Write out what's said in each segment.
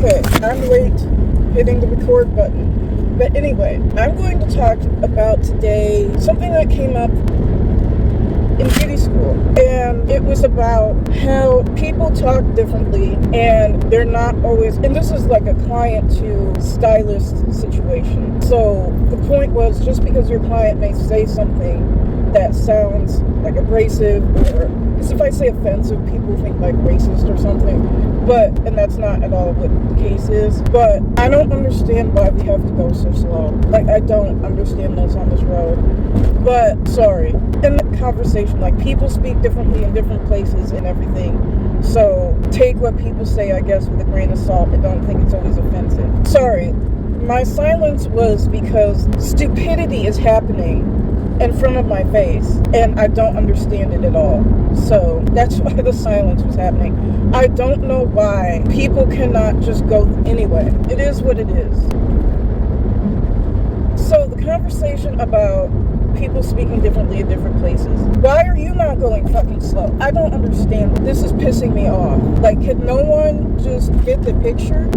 Okay, I'm late hitting the record button. But anyway, I'm going to talk about today something that came up in beauty school. And it was about how people talk differently and they're not always, and this is like a client to stylist situation. So the point was, just because your client may say something that sounds like abrasive, or because if I say offensive, people think like racist or something, and that's not at all what the case is. But I don't understand why we have to go so slow. Like, I don't understand this on this road. But sorry, in the conversation, like, people speak differently in different places and everything. So take what people say, I guess, with a grain of salt. I don't think it's always offensive. Sorry, my silence was because stupidity is happening in front of my face, and I don't understand it at all. So that's why the silence was happening. I don't know why people cannot just go anyway. It is what it is. So the conversation about people speaking differently in different places. Why are you not going fucking slow? I don't understand. This is pissing me off. Like, can no one just get the picture?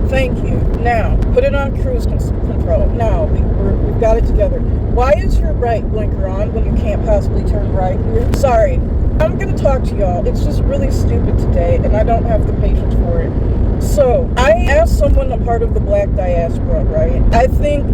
Thank you. Now, put it on cruise control. Now, we've got it together. Why is your right blinker on when you can't possibly turn right here? Sorry. I'm going to talk to y'all. It's just really stupid today, and I don't have the patience for it. So, I asked someone a part of the black diaspora, right? I think,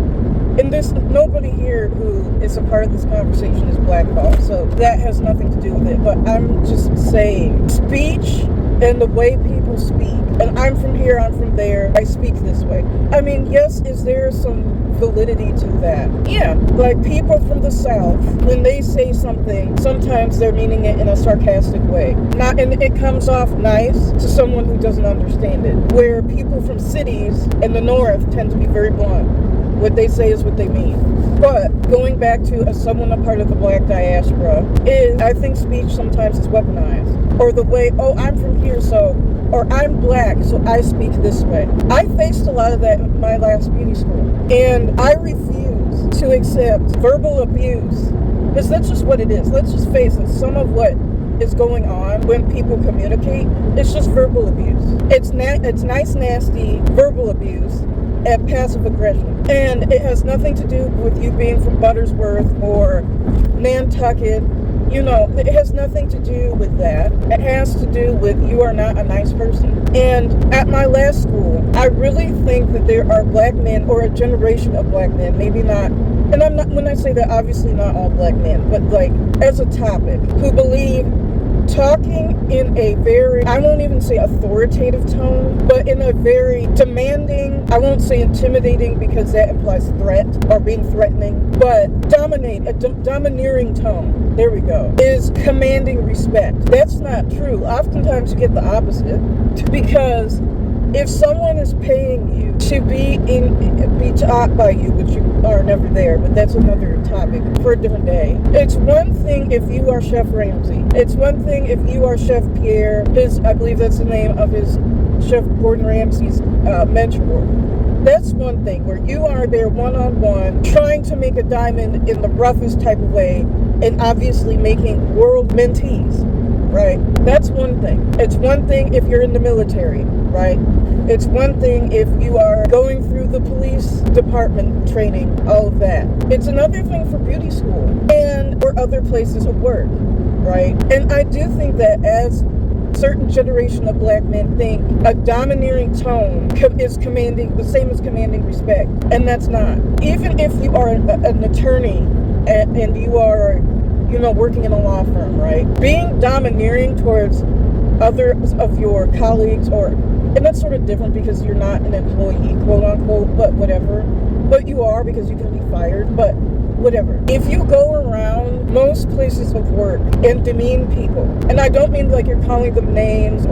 and there's nobody here who is a part of this conversation is blackballed, so that has nothing to do with it. But I'm just saying, speech and the way people speak, and I'm from here, I'm from there, I speak this way. I mean, yes, is there some validity to that? Yeah, like people from the South, when they say something, sometimes they're meaning it in a sarcastic way. And it comes off nice to someone who doesn't understand it. Where people from cities in the North tend to be very blunt. What they say is what they mean. But going back to someone a part of the black diaspora, is I think speech sometimes is weaponized. Or the way, oh, I'm from here, so, or I'm black, so I speak this way. I faced a lot of that in my last beauty school. And I refuse to accept verbal abuse. Because that's just what it is. Let's just face it. Some of what is going on when people communicate, it's just verbal abuse. It's nice, nasty verbal abuse and passive aggression. And it has nothing to do with you being from Buttersworth or Nantucket. You know, it has nothing to do with that. It has to do with you are not a nice person. And at my last school, I really think that there are black men, or a generation of black men, maybe not, and I'm not, when I say that, obviously not all black men, but like as a topic, who believe talking in a very, I won't even say authoritative tone, but in a very demanding, I won't say intimidating because that implies threat or being threatening, but domineering tone, there we go, is commanding respect. That's not true. Oftentimes you get the opposite, because if someone is paying you to be taught by you, which you are never there, but that's another topic for a different day. It's one thing if you are Chef Ramsay. It's one thing if you are Chef Pierre, I believe that's the name of his Chef Gordon Ramsay's mentor. That's one thing where you are there one-on-one, trying to make a diamond in the roughest type of way, and obviously making world mentees, right? That's one thing. It's one thing if you're in the military, right? It's one thing if you are going through the police department training, all of that. It's another thing for beauty school or other places of work, right? And I do think that as certain generation of black men think a domineering tone is commanding, the same as commanding respect, and that's not. Even if you are an attorney and you are, you know, working in a law firm, right? Being domineering towards others of your colleagues, and that's sort of different because you're not an employee, quote unquote, but whatever. But you are, because you can be fired, but whatever. If you go around most places of work and demean people, and I don't mean like you're calling them names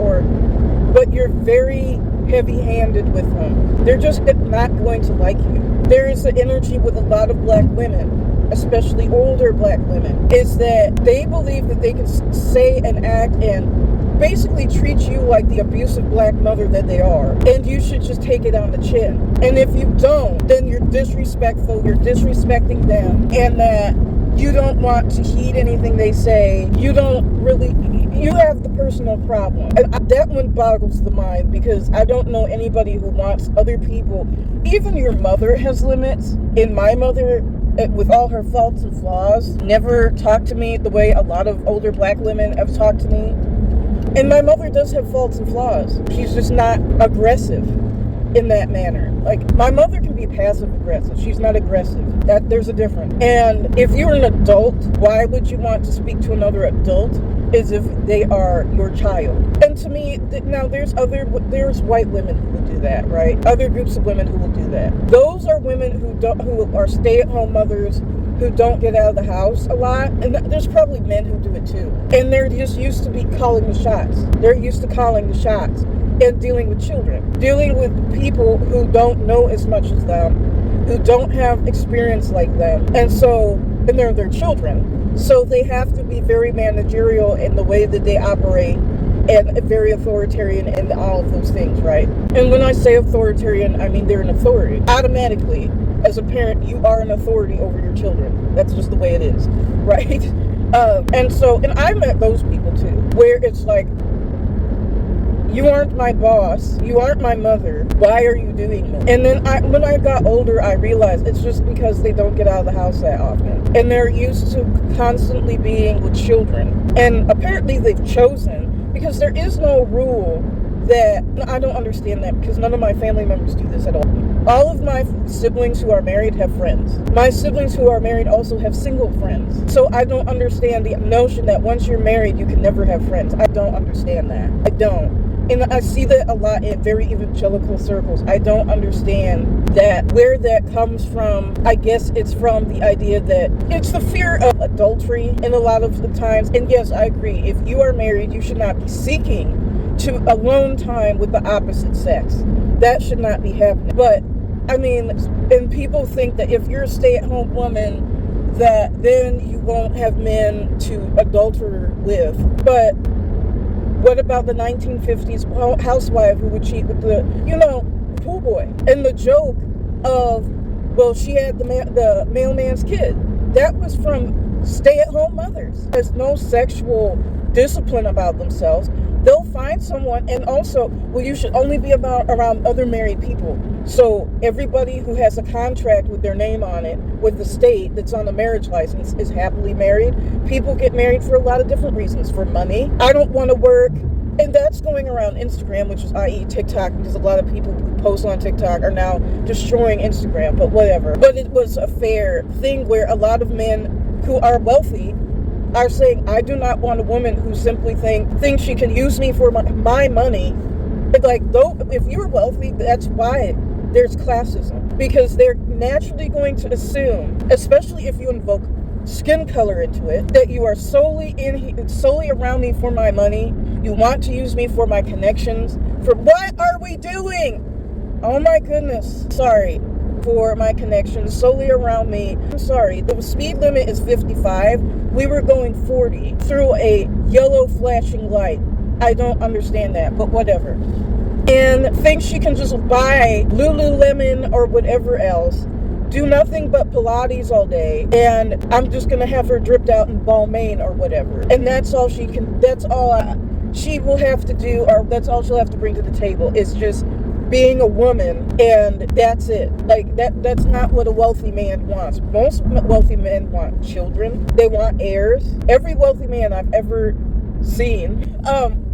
but you're very heavy-handed with them, they're just not going to like you. There is an energy with a lot of black women, especially older black women, is that they believe that they can say and act and basically treat you like the abusive black mother that they are, and you should just take it on the chin. And if you don't, then you're disrespectful, you're disrespecting them, and that You don't want to heed anything they say. You don't really, you have the personal problem. And that one boggles the mind, because I don't know anybody who wants other people. Even your mother has limits. And my mother, with all her faults and flaws, never talked to me the way a lot of older black women have talked to me. And my mother does have faults and flaws. She's just not aggressive in that manner. Like, my mother can be passive aggressive. She's not aggressive. There's a difference. And if you're an adult, why would you want to speak to another adult as if they are your child? And to me, now there's white women who will do that, right? Other groups of women who will do that. Those are women who are stay-at-home mothers, who don't get out of the house a lot. And there's probably men who do it too. And they're just used to be calling the shots. They're used to calling the shots and dealing with children. Dealing with people who don't know as much as them, who don't have experience like them. And they're their children. So they have to be very managerial in the way that they operate, and very authoritarian in all of those things, right? And when I say authoritarian, I mean they're an authority. Automatically, as a parent, you are an authority over your children. That's just the way it is, right? And I met those people too, where it's like, you aren't my boss, you aren't my mother, why are you doing this? And then when I got older, I realized it's just because they don't get out of the house that often. And they're used to constantly being with children. And apparently they've chosen, because there is no rule that, I don't understand that, because none of my family members do this at all. All of my siblings who are married have friends. My siblings who are married also have single friends. So I don't understand the notion that once you're married, you can never have friends. I don't understand that. I don't. And I see that a lot in very evangelical circles. I don't understand that, where that comes from. I guess it's from the idea that it's the fear of adultery in a lot of the times. And yes, I agree. If you are married, you should not be seeking to alone time with the opposite sex. That should not be happening. But, I mean, and people think that if you're a stay-at-home woman, that then you won't have men to adulter with. But what about the 1950s housewife who would cheat with the, pool boy? And the joke of, well, she had the mailman's kid. That was from stay-at-home mothers. There's no sexual discipline about themselves. They'll find someone, and also, well, you should only be around other married people. So everybody who has a contract with their name on it with the state that's on a marriage license is happily married. People get married for a lot of different reasons. For money. I don't want to work. And that's going around Instagram, which is i.e. TikTok, because a lot of people who post on TikTok are now destroying Instagram, but whatever. But it was a fair thing where a lot of men who are wealthy are saying, I do not want a woman who simply thinks she can use me for my money. It's like, though, if you're wealthy, that's why there's classism. Because they're naturally going to assume, especially if you invoke skin color into it, that you are solely around me for my money. You want to use me for my connections. For what are we doing? Oh my goodness. Sorry. For my connections, solely around me. I'm sorry, the speed limit is 55. We were going 40 through a yellow flashing light. I don't understand that, but whatever. And thinks she can just buy Lululemon or whatever else, do nothing but Pilates all day, and I'm just gonna have her dripped out in Balmain or whatever. And that's all she can, she will have to do, or that's all she'll have to bring to the table, is just being a woman, and that's it. Like, that's not what a wealthy man wants. Most wealthy men want children. They want heirs. Every wealthy man I've ever seen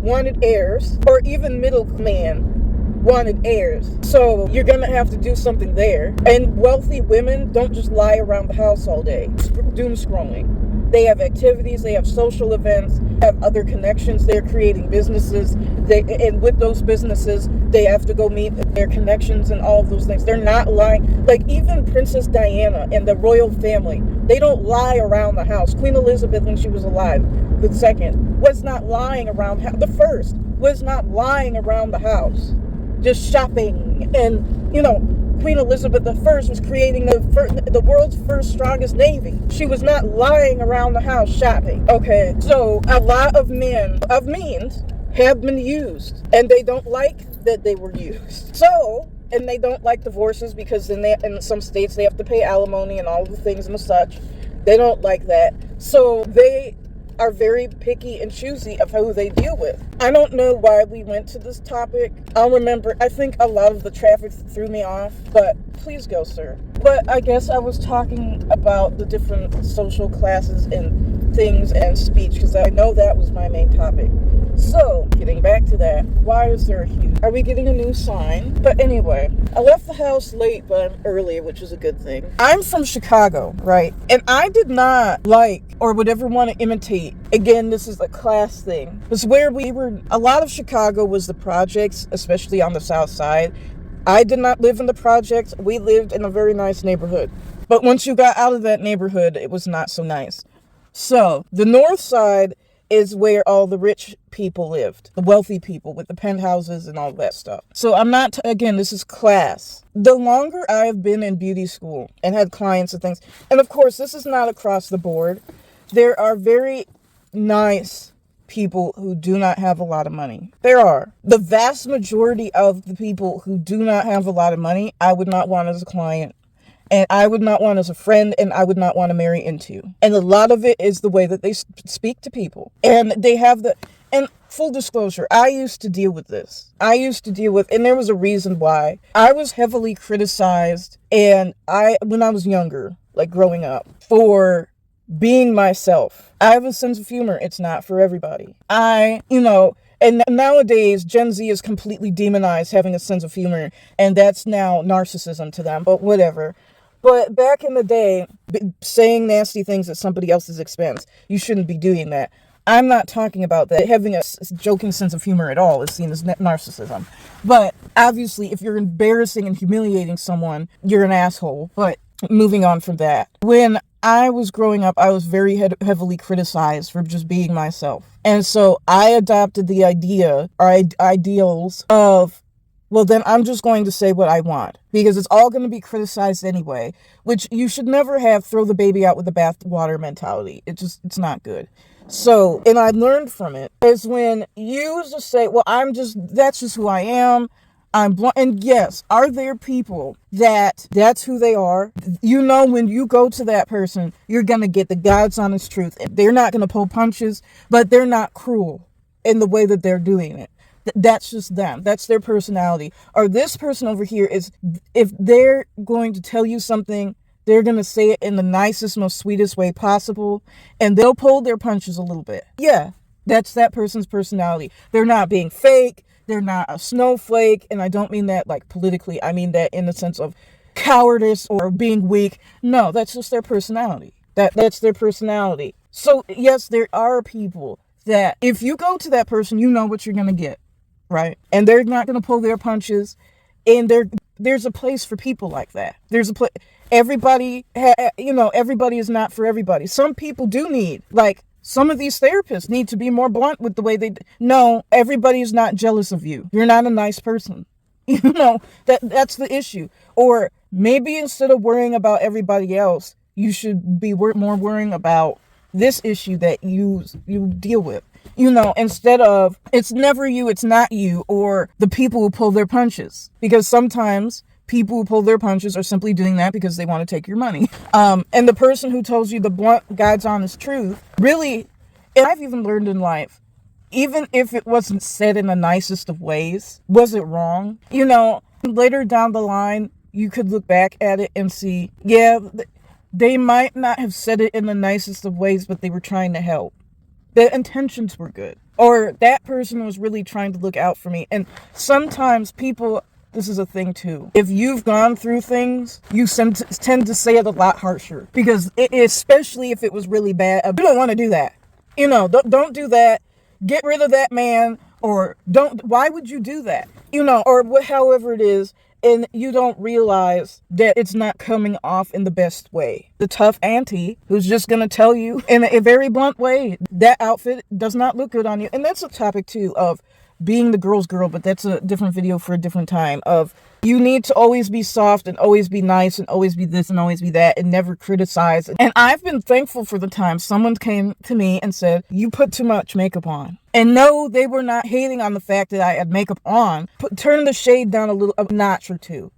wanted heirs, or even middle man wanted heirs. So you're gonna have to do something there. And wealthy women don't just lie around the house all day doom scrolling. They have activities, they have social events, have other connections, they're creating businesses, and with those businesses, they have to go meet their connections and all of those things. They're not lying. Like, even Princess Diana and the royal family, they don't lie around the house. Queen Elizabeth, when she was alive, the second, was not lying around, the first, was not lying around the house, just shopping. And, Queen Elizabeth I was creating the world's first strongest navy. She was not lying around the house shopping. Okay, so a lot of men of means have been used, and they don't like that they were used. So, and they don't like divorces, because in some states they have to pay alimony and all the things and such. They don't like that. So they are very picky and choosy of who they deal with. I don't know why we went to this topic. I'll remember, I think a lot of the traffic threw me off, but please go, sir. But I guess I was talking about the different social classes and things and speech, because I know that was my main topic. So, getting back to that, why is there a huge... Are we getting a new sign? But anyway, I left the house late, but I'm early, which is a good thing. I'm from Chicago, right? And I did not like, or would ever want to imitate, again, this is a class thing. Because where we were, a lot of Chicago was the projects, especially on the south side. I did not live in the projects. We lived in a very nice neighborhood. But once you got out of that neighborhood, it was not so nice. So, the north side is where all the rich people lived, the wealthy people with the penthouses and all that stuff. So I'm not, again, this is class. The longer I have been in beauty school and had clients and things, and of course, this is not across the board. There are very nice people who do not have a lot of money. There are. The vast majority of the people who do not have a lot of money, I would not want as a client. And I would not want as a friend, and I would not want to marry into. And a lot of it is the way that they speak to people. And they have and full disclosure, I used to deal with this. And there was a reason why. I was heavily criticized, and when I was younger, like growing up, for being myself. I have a sense of humor. It's not for everybody. And nowadays, Gen Z is completely demonized having a sense of humor, and that's now narcissism to them, but whatever. But back in the day, saying nasty things at somebody else's expense, you shouldn't be doing that. I'm not talking about that. Having a joking sense of humor at all is seen as narcissism. But obviously, if you're embarrassing and humiliating someone, you're an asshole. But moving on from that. When I was growing up, I was very heavily criticized for just being myself. And so I adopted the idea or ideals of, well, then I'm just going to say what I want because it's all going to be criticized anyway, which you should never have throw the baby out with the bathwater mentality. It's not good. So, and I learned from it is when you just say, well, that's just who I am. I'm blunt. And yes, are there people that's who they are? You know, when you go to that person, you're going to get the God's honest truth. They're not going to pull punches, but they're not cruel in the way that they're doing it. That's just them. That's their personality. Or this person over here is, if they're going to tell you something, they're going to say it in the nicest, most sweetest way possible. And they'll pull their punches a little bit. Yeah, that's that person's personality. They're not being fake. They're not a snowflake. And I don't mean that like politically. I mean that in the sense of cowardice or being weak. No, that's just their personality. That's their personality. So yes, there are people that if you go to that person, you know what you're going to get. Right? And they're not going to pull their punches. And there's a place for people like that. There's a place. Everybody is not for everybody. Some people do need, like, some of these therapists need to be more blunt with the way no, everybody is not jealous of you. You're not a nice person. That's the issue. Or maybe instead of worrying about everybody else, you should be more worrying about this issue that you deal with. Instead of, it's never you, it's not you, or the people who pull their punches. Because sometimes people who pull their punches are simply doing that because they want to take your money. And the person who tells you the blunt, God's honest truth, really, and I've even learned in life, even if it wasn't said in the nicest of ways, was it wrong? Later down the line, you could look back at it and see, yeah, they might not have said it in the nicest of ways, but they were trying to help. The intentions were good. Or that person was really trying to look out for me. And sometimes people, this is a thing too. If you've gone through things, you tend to say it a lot harsher. Because especially if it was really bad, you don't want to do that. Don't do that. Get rid of that man. Or why would you do that? Or however it is. And you don't realize that it's not coming off in the best way. The tough auntie who's just going to tell you in a very blunt way, that outfit does not look good on you. And that's a topic too of being the girl's girl, but that's a different video for a different time of you need to always be soft and always be nice and always be this and always be that and never criticize. And I've been thankful for the time someone came to me and said, you put too much makeup on. And no, they were not hating on the fact that I had makeup on. Turn the shade down a notch or two.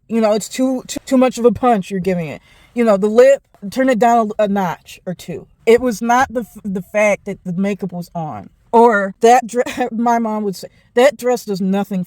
It's too much of a punch you're giving it. The lip, turn it down a notch or two. It was not the fact that the makeup was on. Or that my mom would say, that dress does nothing